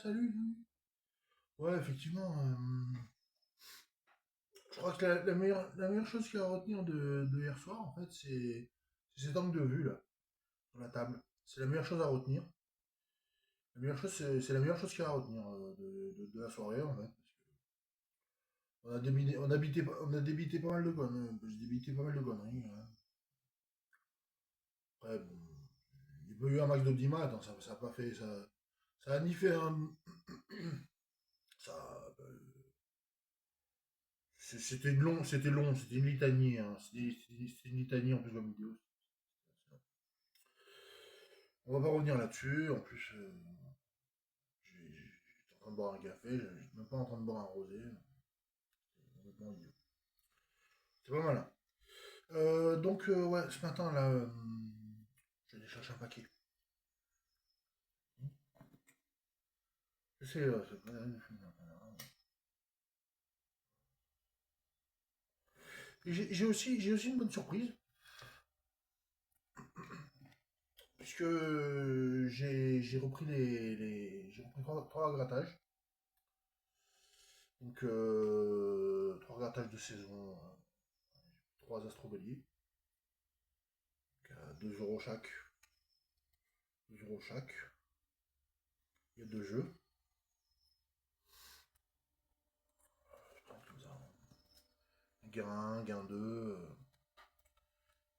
salut. Ouais, effectivement, je crois que la meilleure chose qu'il y a à retenir de hier soir, en fait, c'est cet angle de vue, là, sur la table. C'est la meilleure chose à retenir. La meilleure chose, c'est la meilleure chose qu'il y a à retenir de la soirée, en fait. On a débité pas mal de conneries. J'ai débité pas mal de conneries, hein. Après, bon, il y a pas eu un max d'audimat, hein, ça a pas fait. Ça a ni fait un. Ça, c'était une litanie, hein. C'était une litanie en plus comme vidéo. On va pas revenir là-dessus. En plus, j'étais en train de boire un café, j'étais même pas en train de boire un rosé. C'est complètement idiot. C'est pas malin. Donc, ouais, ce matin, là, je vais aller chercher un paquet. Je sais, c'est pas. Et j'ai aussi une bonne surprise, puisque j'ai repris j'ai repris trois grattages. Donc, trois grattages de saison, trois astrobéliers, donc à 2 euros chaque. 2 € chaque. Il y a deux jeux. Je prends comme ça. Gain 1, gain 2.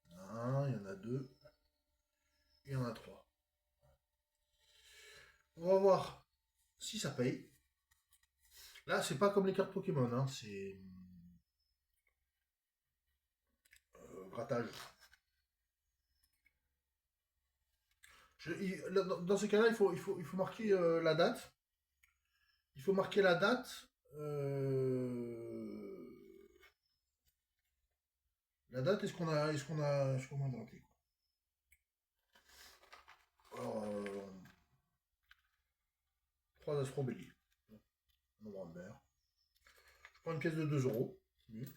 Il y en a un, il y en a deux. Et il y en a trois. On va voir si ça paye. Là, c'est pas comme les cartes Pokémon, hein, c'est grattage. Dans ces cas-là, il faut marquer la date. Il faut marquer la date. La date, est-ce qu'on a gratté, quoi. Alors, 3 Astro Bélier. Nombre en vert. Je prends une pièce de 2 euros. C'est mieux.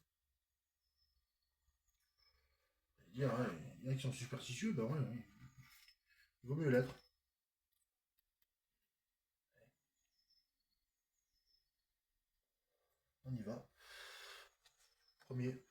Il y en a qui sont superstitieux, ben ouais, ouais. Il vaut mieux l'être. On y va. Premier.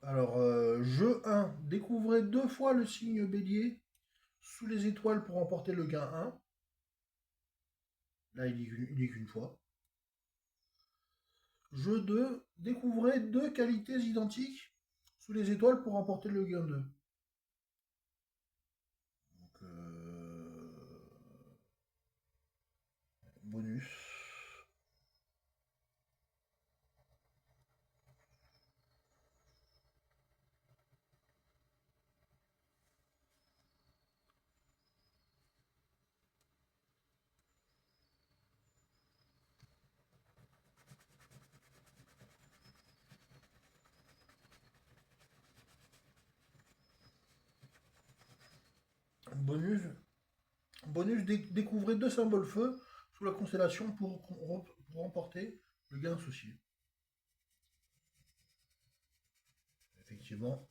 Alors, jeu 1. Découvrez deux fois le signe bélier sous les étoiles pour remporter le gain 1. Là, il dit qu'une fois. Jeu 2. Découvrez deux qualités identiques sous les étoiles pour remporter le gain 2. Donc, bonus. Bonus. Bonus, découvrez deux symboles feu sous la constellation pour remporter le gain associé. Effectivement.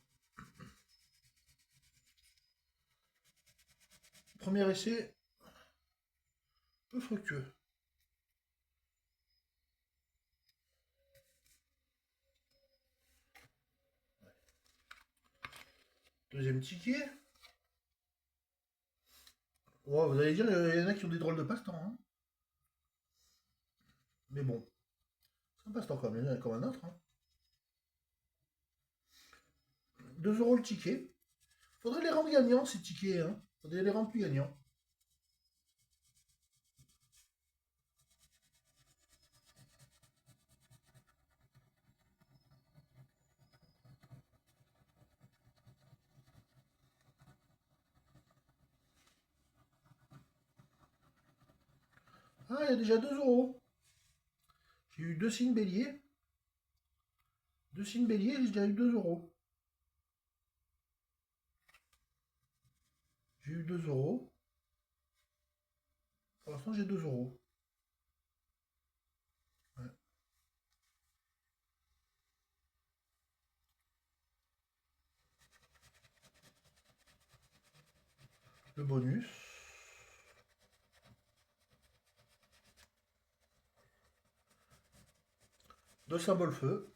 Premier essai, peu fructueux. Deuxième ticket. Ouais, vous allez dire, il y en a qui ont des drôles de passe-temps, hein. Mais bon, c'est un passe-temps comme un autre, hein. 2 euros le ticket. Faudrait les rendre gagnants, ces tickets, hein. Faudrait les rendre plus gagnants. Ah, il y a déjà 2 euros. J'ai eu deux signes bélier. Deux signes bélier, j'ai déjà eu 2 euros. J'ai eu 2 euros. Pour l'instant, j'ai 2 euros. Ouais. Le bonus. Deux symboles feu.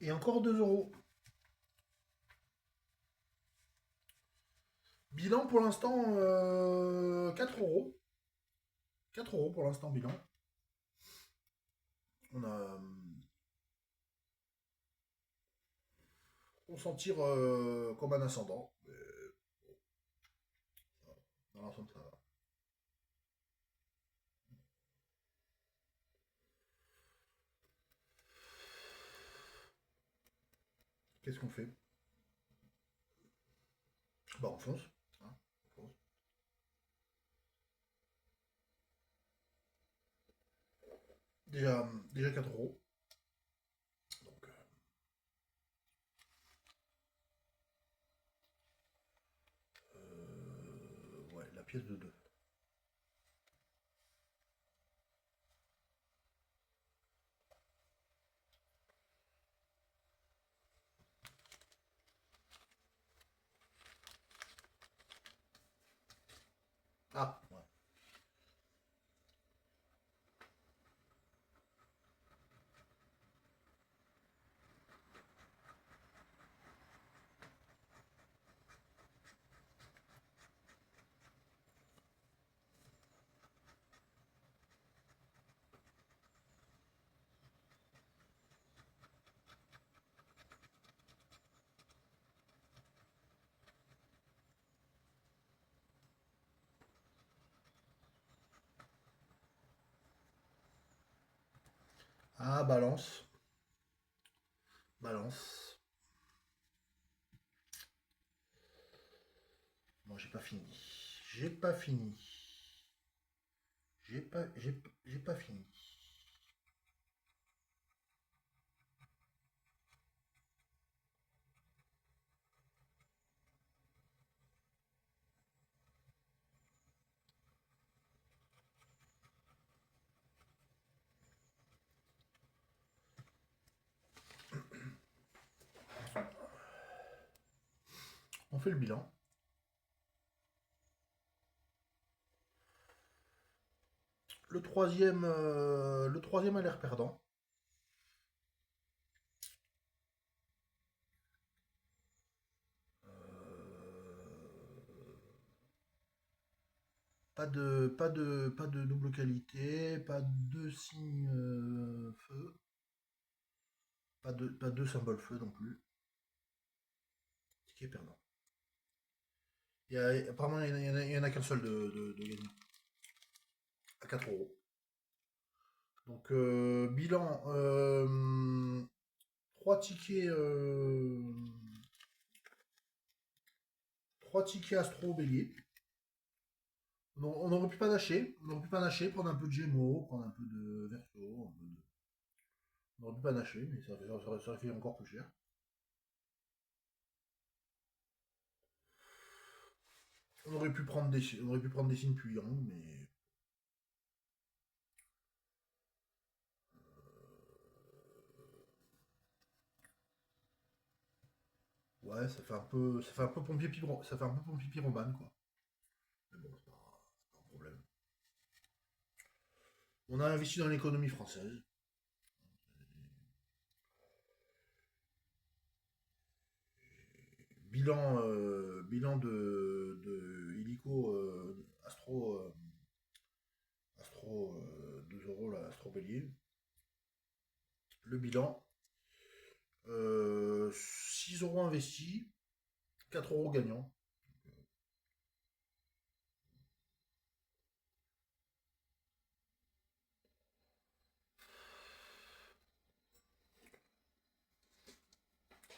Et encore 2 euros. Bilan pour l'instant, 4 euros. 4 euros pour l'instant, bilan. On a. On s'en tire comme un ascendant. Mais dans l'ensemble, ça va. Qu'est-ce qu'on fait? Bah, on fonce. Hein, on fonce. Déjà 4 euros. Donc, ouais, la pièce de 2. Ah, ouais. Ah, balance. Balance. Bon, j'ai pas fini. J'ai pas fini. J'ai pas fini. On fait le bilan. Le troisième a l'air perdant. Pas de double qualité, pas de signe feu, pas de symbole feu non plus. Ce qui est perdant. Apparemment, il y en a qu'un seul de gagnant. À 4 euros. Donc, bilan 3 tickets. 3 tickets Astro Bélier. On aurait pu panacher. On aurait pu panacher, prendre un peu de Gémeaux, prendre un peu de Verseau. On aurait pu panacher, mais ça aurait fait encore plus cher. On aurait pu prendre des signes puissants, mais ouais, ça fait un peu ça fait un peu pompier pyromane, quoi. Mais bon, c'est pas un problème. On a investi dans l'économie française. Bilan de Illico Astro 2 euros, là, Astro Bélier. Le bilan 6 euros investis, 4 euros gagnants.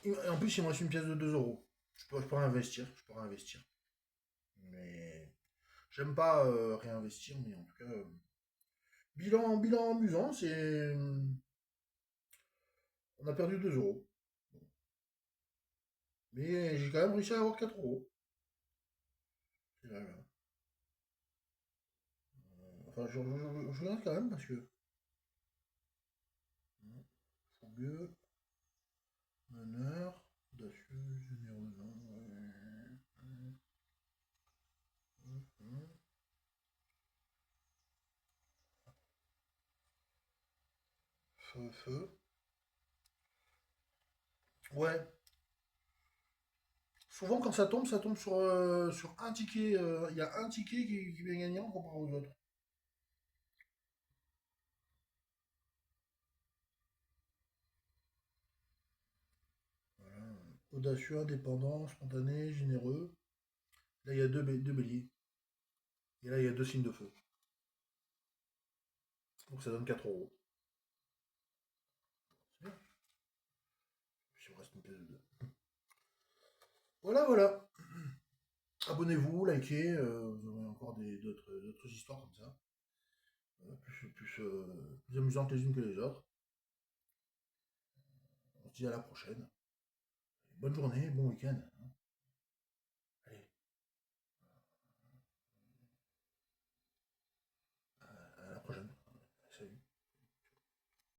Et en plus, il me reste une pièce de 2 euros. Je pourrais investir. Je pourrais investir. Mais j'aime pas réinvestir, mais en tout cas, bilan amusant, c'est. On a perdu 2 euros. Mais j'ai quand même réussi à avoir 4 euros. C'est vrai, là. Enfin, je regarde quand même parce que. Fougueux, meneur, audacieux, généreux. Feu, feu. Ouais. Souvent, quand ça tombe sur un ticket. Il y a un ticket qui vient gagnant comparé aux autres. Voilà. Audacieux, indépendant, spontané, généreux. Là, il y a deux béliers. Et là, il y a deux signes de feu. Donc ça donne 4 euros. C'est bien. Puis il me reste une pièce de deux. Voilà, voilà. Abonnez-vous, likez. Vous aurez encore d'autres histoires comme ça. Plus amusantes les unes que les autres. On se dit à la prochaine. Bonne journée, bon week-end.